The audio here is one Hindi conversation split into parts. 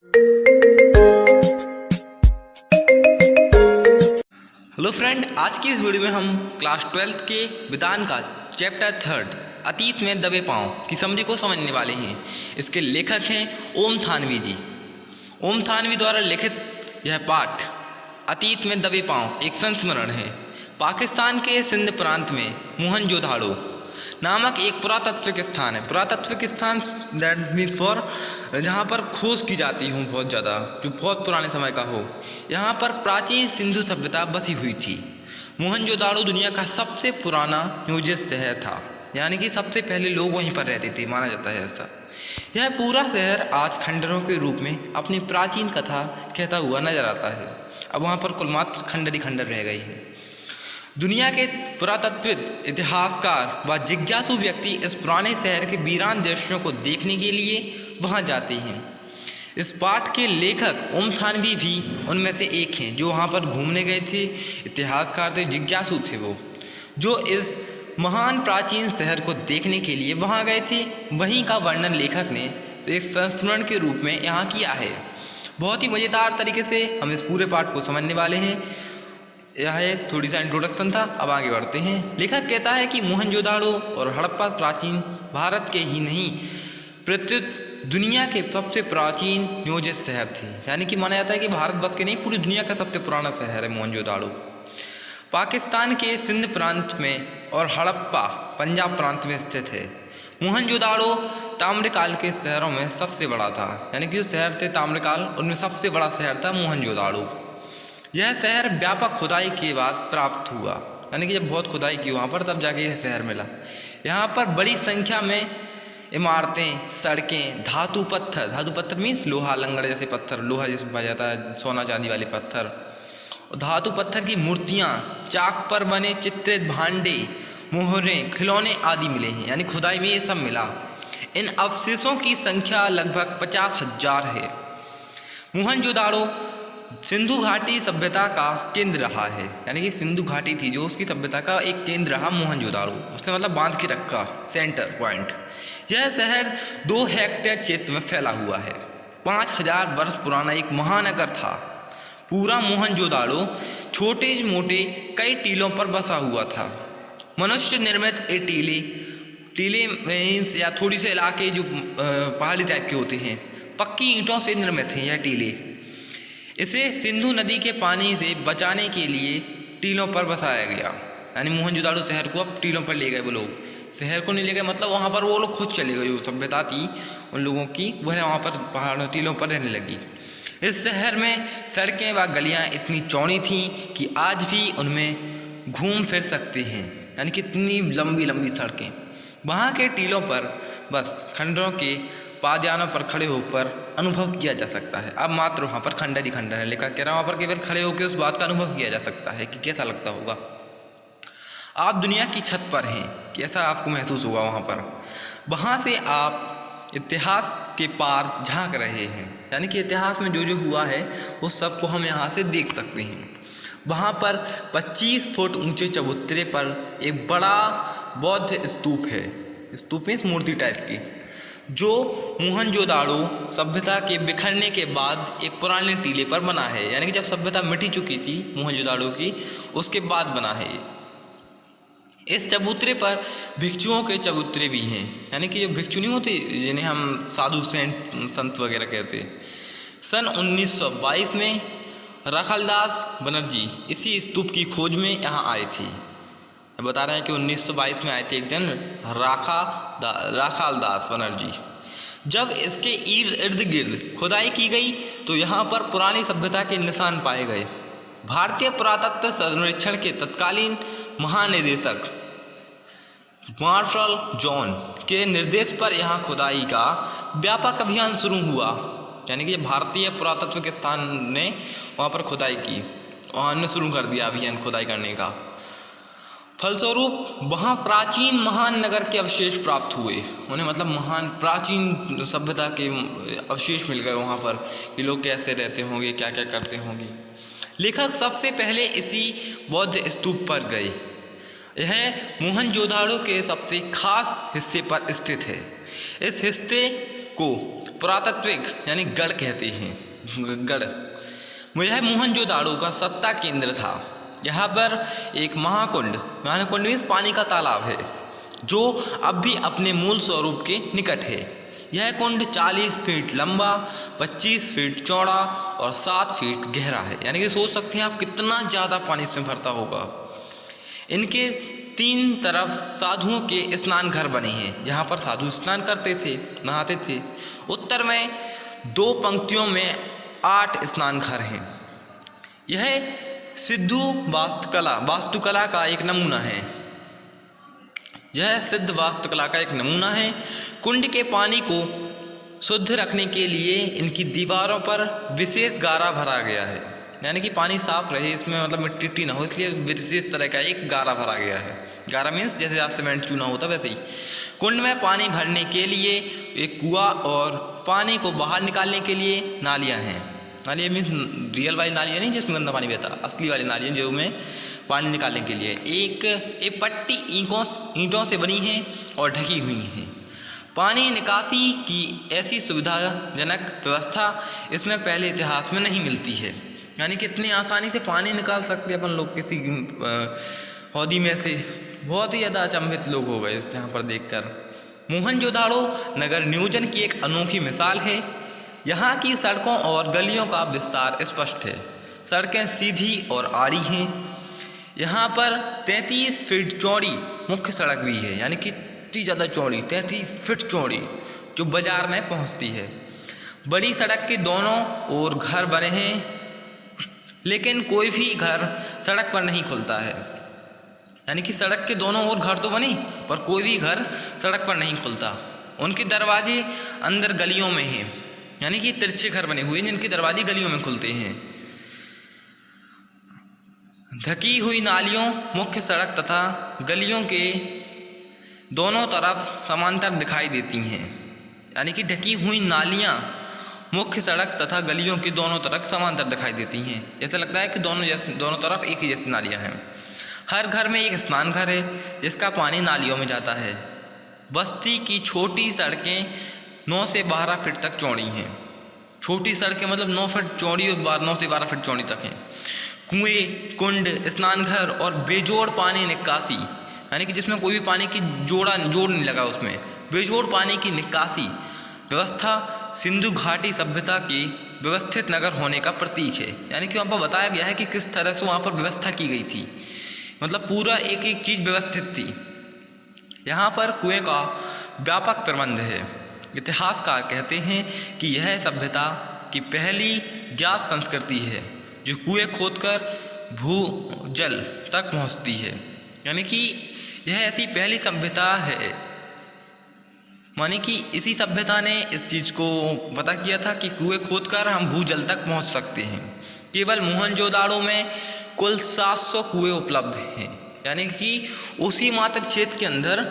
हेलो फ्रेंड, आज की इस वीडियो में हम क्लास 12th के विधान का चैप्टर 3 अतीत में दबे पांव की समरी को समझने वाले हैं। इसके लेखक हैं ओम थानवी जी। ओम थानवी द्वारा लिखित यह पाठ अतीत में दबे पांव एक संस्मरण है। पाकिस्तान के सिंध प्रांत में मोहनजोदाड़ो नामक एक पुरातात्विक स्थान है। पुरातात्विक स्थान दैट मीन्स फॉर जहाँ पर खोज की जाती हो बहुत ज़्यादा, जो बहुत पुराने समय का हो। यहाँ पर प्राचीन सिंधु सभ्यता बसी हुई थी। मोहनजोदाड़ो दुनिया का सबसे पुराना नियोजित शहर था, यानी कि सबसे पहले लोग वहीं पर रहते थे, माना जाता है ऐसा। यह पूरा शहर आज खंडरों के रूप में अपनी प्राचीन कथा कहता हुआ नजर आता है। अब वहाँ पर कुल मात्र खंडर ही खंडर रह गई हैं। दुनिया के पुरातत्वविद, इतिहासकार व जिज्ञासु व्यक्ति इस पुराने शहर के वीरान दृश्यों को देखने के लिए वहां जाते हैं। इस पाठ के लेखक ओम थानवी भी उनमें से एक हैं, जो वहां पर घूमने गए थे, इतिहासकार थे, जिज्ञासु थे वो, जो इस महान प्राचीन शहर को देखने के लिए वहां गए थे। वहीं का वर्णन लेखक ने एक संस्मरण के रूप में यहाँ किया है। बहुत ही मज़ेदार तरीके से हम इस पूरे पाठ को समझने वाले हैं। यह एक थोड़ी सा इंट्रोडक्शन था, अब आगे बढ़ते हैं। लेखक कहता है कि मोहनजोदाड़ो और हड़प्पा प्राचीन भारत के ही नहीं, प्रत्युत दुनिया के सबसे प्राचीन नियोजित शहर थे। यानी कि माना जाता है कि भारत बस के नहीं, पूरी दुनिया का सबसे पुराना शहर है मोहनजोदाड़ो। पाकिस्तान के सिंध प्रांत में और हड़प्पा पंजाब प्रांत में स्थित है। मोहनजोदाड़ो ताम्रकाल के शहरों में सबसे बड़ा था, यानी कि जो शहर थे ताम्रकाल, उनमें सबसे बड़ा शहर था मोहनजोदाड़ो। यह शहर व्यापक खुदाई के बाद प्राप्त हुआ, यानी कि जब बहुत खुदाई की वहाँ पर, तब जाके यह शहर मिला। यहाँ पर बड़ी संख्या में इमारतें, सड़कें, धातु पत्थर मीन्स लोहा लंगड़ जैसे पत्थर, लोहा जिसमें पाया जाता है, सोना चांदी वाले पत्थर, धातु पत्थर की मूर्तियाँ, चाक पर बने चित्रित भांडे, मोहरें, खिलौने आदि मिले हैं। यानी खुदाई में ये सब मिला। इन अवशेषों की संख्या लगभग 50,000 है। मोहनजोदाड़ो सिंधु घाटी सभ्यता का केंद्र रहा है, यानी कि सिंधु घाटी थी जो उसकी सभ्यता का एक केंद्र रहा मोहनजोदाड़ो। उसने मतलब बांध के रखा, सेंटर पॉइंट। यह शहर 2 हेक्टेयर क्षेत्र में फैला हुआ है। 5000 वर्ष पुराना एक महानगर था। पूरा मोहनजोदाड़ो छोटे मोटे कई टीलों पर बसा हुआ था। मनुष्य निर्मित ये टीले मीन्स या थोड़ी से इलाके जो पहाड़ी टाइप के होते हैं, पक्की ईंटों से निर्मित हैं यह टीले। इसे सिंधु नदी के पानी से बचाने के लिए टीलों पर बसाया गया। यानी मोहनजोदाड़ो शहर को अब टीलों पर ले गए वो लोग। शहर को नहीं ले गए, मतलब वहाँ पर वो लोग खुद चले गए। जो सभ्यता थी उन लोगों की, वह वहाँ पर पहाड़ों टीलों पर रहने लगी। इस शहर में सड़कें व गलियाँ इतनी चौड़ी थीं कि आज भी उनमें घूम फिर सकते हैं। यानी कि इतनी लंबी लंबी सड़कें। वहाँ के टीलों पर बस खंडरों के पादयानों पर खड़े होकर अनुभव किया जा सकता है। अब मात्र वहाँ पर खंडर ही खंडर है। लेखक कह रहा है वहाँ पर केवल खड़े होकर उस बात का अनुभव किया जा सकता है कि कैसा लगता होगा। आप दुनिया की छत पर हैं, कैसा आपको महसूस होगा वहाँ पर। वहाँ से आप इतिहास के पार झांक रहे हैं, यानी कि इतिहास में जो जो हुआ है उस सबको हम यहाँ से देख सकते हैं। वहाँ पर 25 फुट ऊंचे चबूतरे पर एक बड़ा बौद्ध स्तूप है। स्तूप मीन्स मूर्ति टाइप की, जो मोहनजोदाड़ो सभ्यता के बिखरने के बाद एक पुराने टीले पर बना है। यानी कि जब सभ्यता मिट चुकी थी मोहनजोदाड़ो की, उसके बाद बना है। इस चबूतरे पर भिक्षुओं के चबूतरे भी हैं, यानी कि जो भिक्षु नहीं होते जिन्हें हम साधु संत वगैरह कहते। सन 1922 में राखालदास बनर्जी इसी स्तूप की खोज में यहाँ आए थे। बता रहे हैं कि 1922 में आए थे एक दिन राखालदास बनर्जी। जब इसके इर्द गिर्द खुदाई की गई तो यहाँ पर पुरानी सभ्यता के निशान पाए गए। भारतीय पुरातत्व सर्वेक्षण के तत्कालीन महानिदेशक मार्शल जॉन के निर्देश पर यहाँ खुदाई का व्यापक अभियान शुरू हुआ। यानी कि भारतीय पुरातत्व के स्थान ने वहाँ पर खुदाई की और हमने शुरू कर दिया अभियान खुदाई करने का। फलस्वरूप वहाँ प्राचीन महान नगर के अवशेष प्राप्त हुए। उन्हें मतलब महान प्राचीन सभ्यता के अवशेष मिल गए वहाँ पर, कि लोग कैसे रहते होंगे, क्या क्या करते होंगे। लेखक सबसे पहले इसी बौद्ध स्तूप पर गए। यह मोहनजोदाड़ो के सबसे खास हिस्से पर स्थित है। इस हिस्से को पुरातात्विक यानी गढ़ कहते हैं। गढ़ यह मोहनजोदाड़ो का सत्ता केंद्र था। यहाँ पर एक महाकुंड मीन्स पानी का तालाब है, जो अब भी अपने मूल स्वरूप के निकट है। यह कुंड 40 फीट लंबा, 25 फीट चौड़ा और 7 फीट गहरा है। यानी कि सोच सकते हैं आप कितना ज़्यादा पानी इसमें भरता होगा। इनके 3 तरफ साधुओं के स्नान घर बने हैं, जहाँ पर साधु स्नान करते थे, नहाते थे। उत्तर में 2 पंक्तियों में 8 स्नान घर हैं। यह सिद्धू वास्तुकला का एक नमूना है। यह सिद्ध वास्तुकला का एक नमूना है। कुंड के पानी को शुद्ध रखने के लिए इनकी दीवारों पर विशेष गारा भरा गया है, यानी कि पानी साफ रहे, इसमें मतलब मिट्टी ना हो, इसलिए विशेष तरह का एक गारा भरा गया है। गारा मीन्स जैसे आज सीमेंट चूना होता वैसे ही। कुंड में पानी भरने के लिए एक कुआं और पानी को बाहर निकालने के लिए नालियाँ हैं। नालियाँ मीन्स रियल वाली नालियाँ नहीं जिसमें गंदा पानी बहता, असली वाली नालियाँ जो में पानी निकालने के लिए। एक पट्टी ईंटों से बनी है और ढकी हुई है। पानी निकासी की ऐसी सुविधाजनक व्यवस्था इसमें पहले इतिहास में नहीं मिलती है। यानी कि इतनी आसानी से पानी निकाल सकते अपन लोग किसी हौदी में से। बहुत ही ज़्यादा अचंभित लोग हो गए इस यहाँ पर देखकर। मोहनजोदाड़ो नगर नियोजन की एक अनोखी मिसाल है। यहाँ की सड़कों और गलियों का विस्तार स्पष्ट है। सड़कें सीधी और आड़ी हैं। यहाँ पर 33 फीट चौड़ी मुख्य सड़क भी है, यानी कि इतनी ज़्यादा चौड़ी 33 फीट चौड़ी, जो बाजार में पहुँचती है। बड़ी सड़क के दोनों ओर घर बने हैं, लेकिन कोई भी घर सड़क पर नहीं खुलता है। यानी कि सड़क के दोनों ओर घर तो बने, पर कोई भी घर सड़क पर नहीं खुलता। उनके दरवाजे अंदर गलियों में हैं, यानी कि तिरछे घर बने हुए हैं जिनके दरवाजे गलियों में खुलते हैं। ढकी हुई नालियों मुख्य सड़क तथा गलियों के दोनों तरफ समांतर दिखाई देती हैं। यानी कि ढकी हुई नालियाँ मुख्य सड़क तथा गलियों के दोनों तरफ समांतर दिखाई देती हैं। ऐसा लगता है कि दोनों तरफ एक ही जैसी नालियाँ हैं। हर घर में एक स्नान घर है जिसका पानी नालियों में जाता है। बस्ती की छोटी सड़कें 9 से 12 फीट तक चौड़ी हैं। छोटी सड़कें मतलब 9 फीट चौड़ी और 9 से 12 फीट चौड़ी तक हैं। कुएं, कुंड, स्नानघर और बेजोड़ पानी निकासी, यानी कि जिसमें कोई भी पानी की जोड़ नहीं लगा, उसमें बेजोड़ पानी की निकासी व्यवस्था सिंधु घाटी सभ्यता की व्यवस्थित नगर होने का प्रतीक है। यानी कि वहाँ पर बताया गया है कि किस तरह से वहाँ पर व्यवस्था की गई थी, मतलब पूरा एक एक चीज़ व्यवस्थित थी। यहाँ पर कुएं का व्यापक प्रबंध है। इतिहासकार कहते हैं कि यह सभ्यता की पहली ज्ञात संस्कृति है जो कुएं खोदकर भूजल तक पहुँचती है। यानी कि यह ऐसी पहली सभ्यता है, मानी कि इसी सभ्यता ने इस चीज़ को पता किया था कि कुएं खोदकर हम भूजल तक पहुँच सकते हैं। केवल मोहनजोदाड़ो में कुल 700 कुएं उपलब्ध हैं। यानी कि उसी मात्र क्षेत्र के अंदर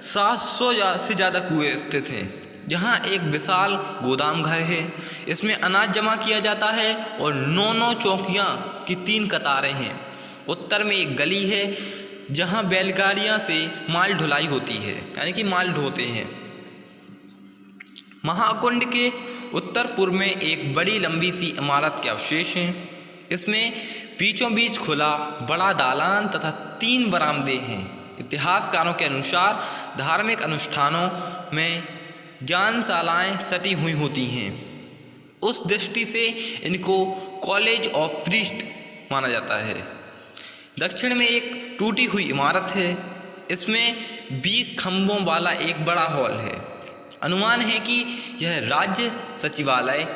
700 से ज़्यादा कुएं स्थित हैं। यहाँ एक विशाल गोदाम घर है, इसमें अनाज जमा किया जाता है और 9 चौकियाँ की 3 कतारें हैं। उत्तर में एक गली है जहाँ बैलगाड़ियाँ से माल ढुलाई होती है, यानी कि माल ढोते हैं। महाकुंड के उत्तर पूर्व में एक बड़ी लंबी सी इमारत के अवशेष हैं। इसमें बीचों बीच खुला बड़ा दालान तथा 3 बरामदे हैं। इतिहासकारों के अनुसार धार्मिक अनुष्ठानों में ज्ञानशालाएँ सटी हुई होती हैं। उस दृष्टि से इनको कॉलेज ऑफ प्रीस्ट माना जाता है। दक्षिण में एक टूटी हुई इमारत है, इसमें 20 खंभों वाला एक बड़ा हॉल है। अनुमान है कि यह राज्य सचिवालय,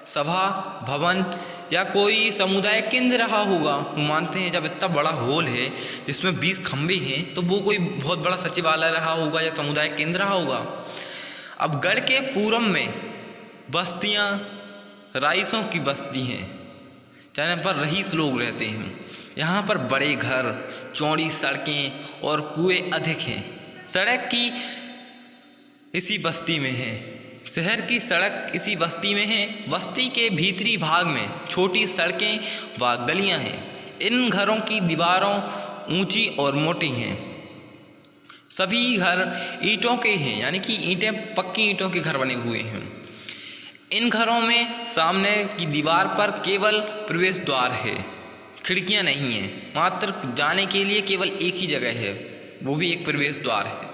सभा भवन या कोई समुदाय केंद्र रहा होगा। वो मानते हैं जब इतना बड़ा हॉल है जिसमें 20 खंभे हैं तो वो कोई बहुत बड़ा सचिवालय रहा होगा या समुदाय केंद्र रहा होगा। अब गढ़ के पूरब में बस्तियां राइसों की बस्ती हैं, जहाँ पर रईस लोग रहते हैं। यहाँ पर बड़े घर, चौड़ी सड़कें और कुएं अधिक हैं। सड़क की इसी बस्ती में है, शहर की सड़क इसी बस्ती में है। बस्ती के भीतरी भाग में छोटी सड़कें व गलियां हैं। इन घरों की दीवारों ऊंची और मोटी हैं। सभी घर ईंटों के हैं, यानी कि ईंटें पक्की ईंटों के घर बने हुए हैं। इन घरों में सामने की दीवार पर केवल प्रवेश द्वार है, खिड़कियां नहीं हैं। मात्र जाने के लिए केवल एक ही जगह है, वो भी एक प्रवेश द्वार है,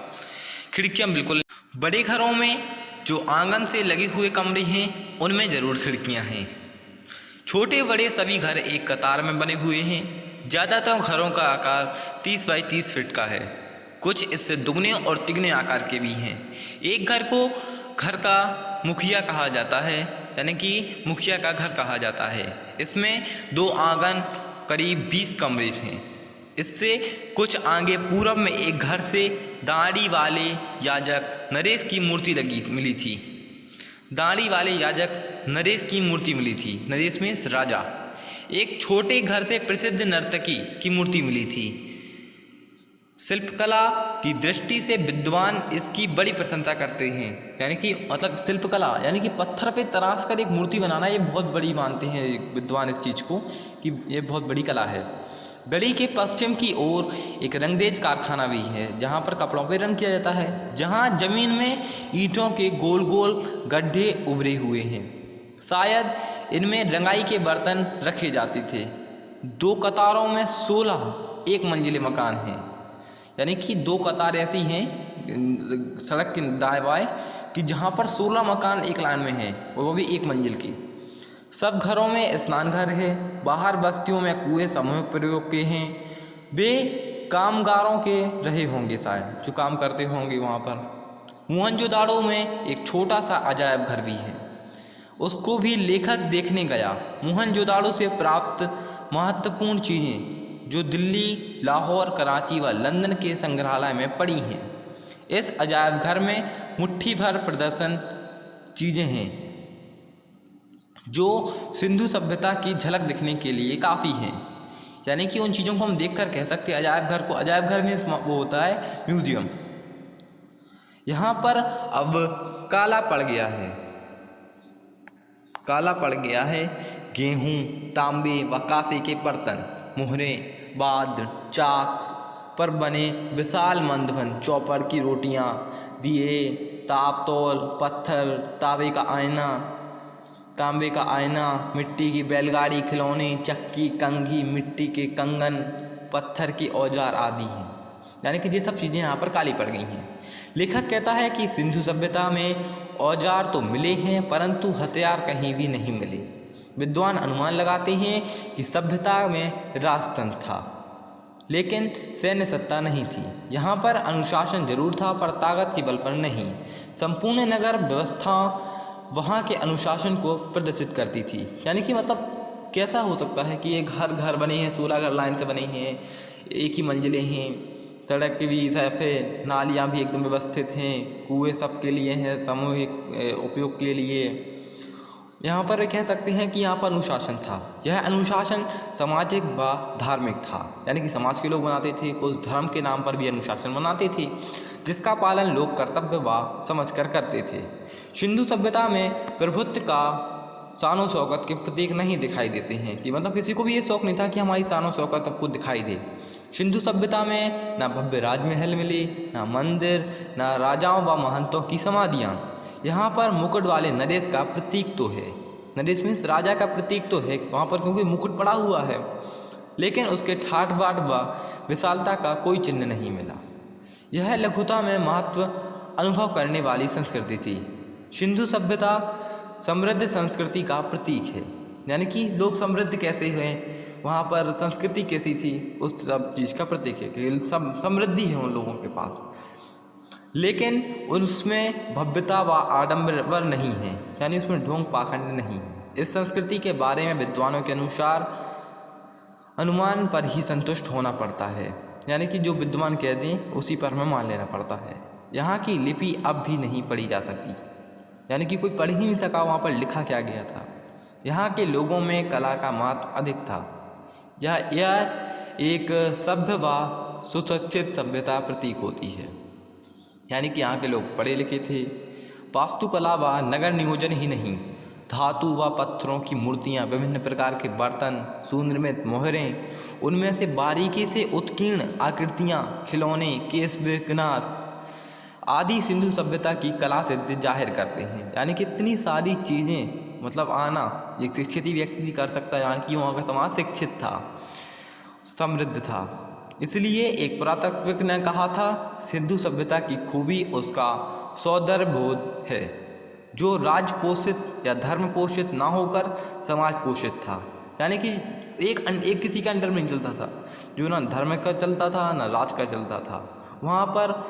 खिड़कियां बिल्कुल। बड़े घरों में जो आंगन से लगे हुए कमरे हैं उनमें ज़रूर खिड़कियां हैं। छोटे बड़े सभी घर एक कतार में बने हुए हैं। ज़्यादातर घरों का आकार 30 बाई 30 फीट का है, कुछ इससे दुगने और तिगने आकार के भी हैं। एक घर को घर का मुखिया कहा जाता है, यानी कि मुखिया का घर कहा जाता है। इसमें 2 आंगन करीब 20 कमरे हैं। इससे कुछ आगे पूरब में एक घर से दाढ़ी वाले याजक नरेश की मूर्ति मिली थी। दाढ़ी वाले याजक नरेश की मूर्ति मिली थी। नरेश में राजा। एक छोटे घर से प्रसिद्ध नर्तकी की मूर्ति मिली थी। शिल्पकला की दृष्टि से विद्वान इसकी बड़ी प्रशंसा करते हैं, यानी कि मतलब शिल्पकला यानी कि पत्थर पे तराश कर एक मूर्ति बनाना, ये बहुत बड़ी मानते हैं विद्वान इस चीज़ को कि ये बहुत बड़ी कला है। गली के पश्चिम की ओर एक रंगरेज कारखाना भी है, जहाँ पर कपड़ों पे रंग किया जाता है, जहाँ जमीन में ईंटों के गोल गोल गड्ढे उभरे हुए हैं। शायद इनमें रंगाई के बर्तन रखे जाते थे। 2 कतारों में 16 एक मंजिले मकान हैं, यानी कि 2 कतार ऐसी हैं सड़क के दाएं बाएं कि जहाँ पर 16 मकान एक लाइन में हैं, और वो भी एक मंजिल की। सब घरों में स्नान घर है। बाहर बस्तियों में कुएं सामूहिक प्रयोग के हैं। वे कामगारों के रहे होंगे शायद, जो काम करते होंगे वहाँ पर। मोहनजोदाड़ो में एक छोटा सा अजायब घर भी है, उसको भी लेखक देखने गया। मोहनजोदाड़ो से प्राप्त महत्वपूर्ण चीज़ें जो दिल्ली, लाहौर, कराची व लंदन के संग्रहालय में पड़ी हैं। इस अजायब घर में मुट्ठी भर प्रदर्शन चीज़ें हैं जो सिंधु सभ्यता की झलक दिखने के लिए काफ़ी हैं, यानी कि उन चीज़ों को हम देखकर कह सकते हैं अजायब घर को। अजायब घर में वो होता है म्यूजियम। यहाँ पर अब काला पड़ गया है, काला पड़ गया है गेहूँ, तांबे व कांसे के बर्तन, मोहरें, बाद्र, चाक पर बने विशाल मंदभन, चौपर की रोटियाँ, दिए, तापतोल, पत्थर, तांबे का आईना, मिट्टी की बैलगाड़ी, खिलौने, चक्की, कंघी, मिट्टी के कंगन, पत्थर के औजार आदि हैं। यानी कि ये सब चीज़ें यहाँ पर काली पड़ गई हैं। लेखक कहता है कि सिंधु सभ्यता में औजार तो मिले हैं परंतु हथियार कहीं भी नहीं मिले। विद्वान अनुमान लगाते हैं कि सभ्यता में राजतंत्र था लेकिन सैन्य सत्ता नहीं थी। यहाँ पर अनुशासन जरूर था पर ताकत के बल पर नहीं। संपूर्ण नगर व्यवस्था वहाँ के अनुशासन को प्रदर्शित करती थी। यानी कि मतलब कैसा हो सकता है कि ये घर बने हैं, 16 घर लाइन से बने हैं, एक ही मंजिलें हैं, सड़क के भी हिसाब से नालियाँ भी एकदम व्यवस्थित हैं, कुएँ सबके लिए हैं, सामूहिक उपयोग के लिए। यहाँ पर कह सकते हैं कि यहाँ पर अनुशासन था। यह अनुशासन सामाजिक व धार्मिक था, यानी कि समाज के लोग बनाते थे, उस धर्म के नाम पर भी अनुशासन बनाते थे जिसका पालन लोग कर्तव्य व समझ कर करते थे। सिंधु सभ्यता में प्रभुत्व का शानो शौकत के प्रतीक नहीं दिखाई देते हैं, कि मतलब किसी को भी ये शौक नहीं था कि हमारी शानो शौकत सबको दिखाई दे। सिंधु सभ्यता में ना भव्य राजमहल मिले, ना मंदिर, ना राजाओं व महंतों की समाधियाँ। यहाँ पर मुकुट वाले नरेश का प्रतीक तो है, नरेश मीन्स राजा का प्रतीक तो है वहाँ पर, क्योंकि मुकुट पड़ा हुआ है, लेकिन उसके ठाठ बाट व विशालता का कोई चिन्ह नहीं मिला। यह लघुता में महत्व अनुभव करने वाली संस्कृति थी। सिंधु सभ्यता समृद्ध संस्कृति का प्रतीक है, यानी कि लोग समृद्ध कैसे हुए, वहाँ पर संस्कृति कैसी थी, उस सब चीज़ का प्रतीक है कि सब समृद्धि है उन लोगों के पास, लेकिन उसमें भव्यता व आडंबर नहीं है, यानी उसमें ढोंग पाखंड नहीं है। इस संस्कृति के बारे में विद्वानों के अनुसार अनुमान पर ही संतुष्ट होना पड़ता है, यानी कि जो विद्वान कह दें उसी पर हमें मान लेना पड़ता है। यहाँ की लिपि अब भी नहीं पढ़ी जा सकती, यानी कि कोई पढ़ ही नहीं सका वहाँ पर लिखा क्या गया था। यहाँ के लोगों में कला का महत्व अधिक था। यह एक सभ्य व सुशिक्षित सभ्यता प्रतीक होती है, यानी कि यहाँ के लोग पढ़े लिखे थे। वास्तुकला व नगर नियोजन ही नहीं, धातु व पत्थरों की मूर्तियाँ, विभिन्न प्रकार के बर्तन, सुनिर्मित मोहरें, उनमें से बारीकी से उत्कीर्ण आकृतियाँ, खिलौने, केश विन्यास आदि सिंधु सभ्यता की कला सिद्धि जाहिर करते हैं। यानी कि इतनी सारी चीज़ें मतलब आना एक शिक्षित ही व्यक्ति कर सकता है, यानी कि वहाँ का समाज शिक्षित था, समृद्ध था। इसलिए एक पुरातत्वविद ने कहा था सिंधु सभ्यता की खूबी उसका सौंदर्यबोध है, जो राज पोषित या धर्म पोषित ना होकर समाज पोषित था। यानी कि एक किसी के अंडर में नहीं चलता था, जो ना धर्म का चलता था ना राज का चलता था। वहाँ पर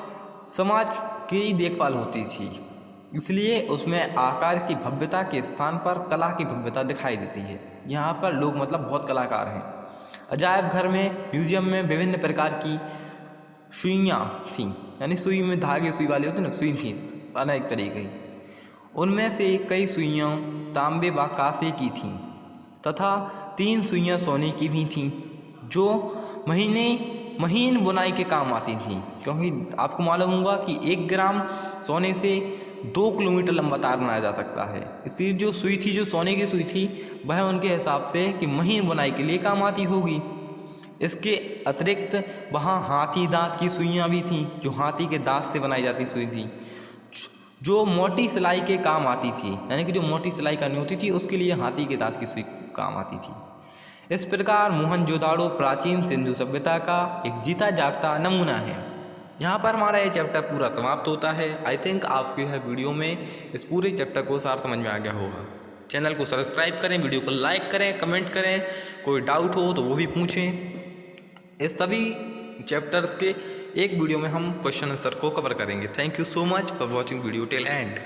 समाज की देखभाल होती थी, इसलिए उसमें आकार की भव्यता के स्थान पर कला की भव्यता दिखाई देती है। यहाँ पर लोग मतलब बहुत कलाकार हैं। अजायब घर में, म्यूजियम में विभिन्न प्रकार की सुइयाँ थीं, यानी सुई में धागे सुई वाली होती ना, सुई थी अनेक तरीके की। उनमें से कई सुइयाँ तांबे व कांसे की थीं तथा 3 सुइयाँ सोने की भी थीं, जो महीन बुनाई के काम आती थीं। क्योंकि आपको मालूम होगा कि 1 ग्राम सोने से 2 किलोमीटर लंबा तार बनाया जा सकता है। इसलिए जो सुई थी, जो सोने की सुई थी, वह उनके हिसाब से कि महीन बुनाई के लिए काम आती होगी। इसके अतिरिक्त वहाँ हाथी दांत की सुइयाँ भी थीं, जो हाथी के दांत से बनाई जाती सुई थी, जो मोटी सिलाई के काम आती थी। यानी कि जो मोटी सिलाई करनी होती थी उसके लिए हाथी के दांत की सुई काम आती थी। इस प्रकार मोहनजोदाड़ो प्राचीन सिंधु सभ्यता का एक जीता जागता नमूना है। यहाँ पर हमारा ये चैप्टर पूरा समाप्त होता है। आई थिंक आपको यह वीडियो में इस पूरे चैप्टर को सार समझ में आ गया होगा। चैनल को सब्सक्राइब करें, वीडियो को लाइक करें, कमेंट करें, कोई डाउट हो तो वो भी पूछें। इस सभी चैप्टर्स के एक वीडियो में हम क्वेश्चन आंसर को कवर करेंगे। Thank you so much for watching video till and.